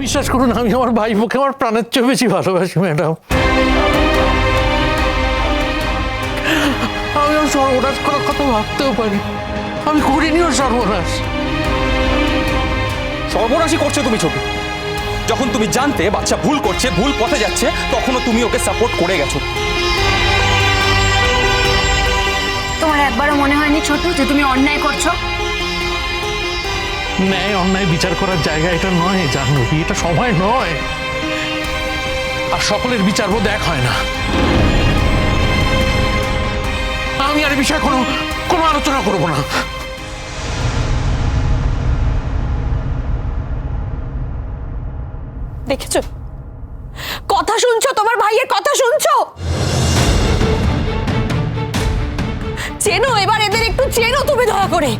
বিশ্বাস করুন, আমি আমার ভাইপোকে আমার প্রাণের চেয়ে বেশি ভালোবাসি ম্যাডাম। আমি ওর সর্বনাশ করার কথা ভাবতেও পারি, আমি করিনি ওর সর্বনাশ। সর্বনাশই করছো তুমি ছোট। যখন তুমি জানতে বাচ্চা ভুল করছে, ভুল পথে যাচ্ছে, তখনও তুমি ওকে সাপোর্ট করে গেছো। তোমার একবারও মনে হয়নি ছোট যে তুমি অন্যায় করছো? ন্যায় অন্যায় বিচার করার জায়গা এটা নয় জাহ্নবী, এটা সময় নয়। আর সকলের বিচারবোধ এক হয় না। আমি আর এই বিষয়ে কোনো আলোচনা করবো না। দেখেছো, কথা শুনছো? তোমার ভাইয়ের কথা শুনছো? চেনো এবার, এদের একটু চেনো তুমি দয়া করে।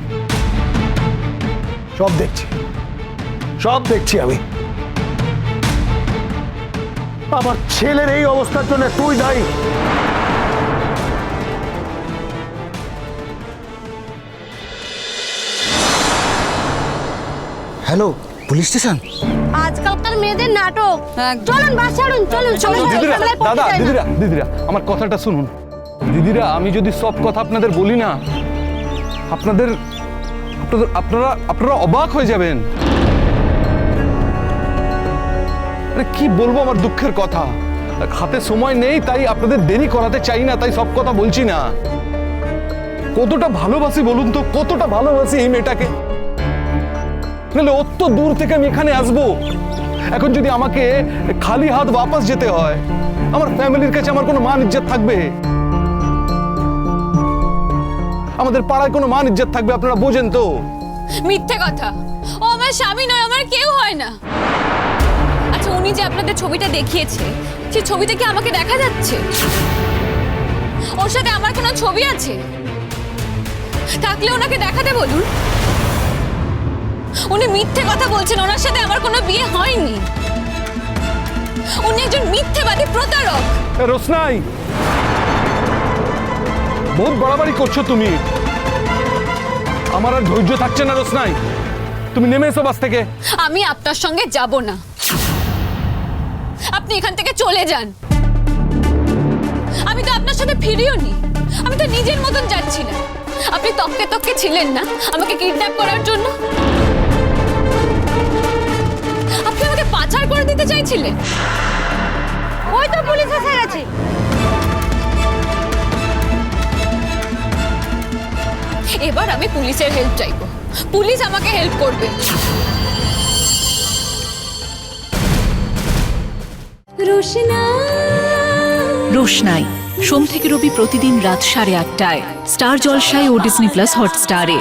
সব দেখছি আমি। আমার ছেলের এই অবস্থার জন্য তুই দায়ী। Hello, police station? আজকালকার মেয়েদের নাটক। চলুন বাস ছাড়ুন, চলুন। দাদা, দিদিরা আমার কথাটা শুনুন। দিদিরা, আমি যদি সব কথা আপনাদের বলি না, আপনারা অবাক হয়ে যাবেন। আরে কি বলবো আমার দুঃখের কথা, হাতে সময় নেই, তাই আপনাদের দেরি করাতে চাই না, তাই সব কথা বলছি না। কতটা ভালোবাসি বলুন তো, কতটা ভালোবাসি এই মেয়েটাকে। নাহলে অত দূর থেকে আমি এখানে আসবো, এখন যদি আমাকে খালি হাত বাপাস যেতে হয়, আমার ফ্যামিলির কাছে আমার কোনো মান ইজ্জত থাকবে? আমাদের পাড়ায় কোনো মান ইজ্জত থাকবে? আপনারা বোঝেন তো? মিথ্যে কথা, ও আমার স্বামী নয়, আমার কেউ হয় না। আচ্ছা, উনি যে আপনাদের ছবিটা দেখিয়েছে, সেই ছবিতে কি আমাকে দেখা যাচ্ছে? ওর সাথে আমার কোনো ছবি আছে? থাকলে ওনাকে দেখাতে বলুন। উনি মিথ্যে কথা বলছেন, ওনার সাথে আমার কোনো বিয়ে হয়নি। উনি একজন মিথ্যেবাদী প্রতারক। রোশনাই, বহুত বাড়াবাড়ি করছো তুমি। আমার আর ধৈর্য থাকছে না রোশনাই, তুমি নেমে এসো বাস থেকে। আমি আপনার সঙ্গে যাব না, আপনি এখান থেকে চলে যান। আমি তো আপনার সাথে ফিরিও নি, আমি তো নিজের মতন যাচ্ছি না। আপনি তককে তককে ছিলেন না আমাকে কিডন্যাপ করার জন্য? আপনি আমাকে পাচার করে দিতে চাইছিলেন? ওই তো পুলিশ এসে গেছে। এবার আমি পুলিশের হেল্প চাইবো, পুলিশ আমাকে হেল্প করবে। রোশনাই সোম থেকে রবি প্রতিদিন রাত 8:30টায় স্টার জলসায় ও ডিজনি প্লাস হটস্টারে।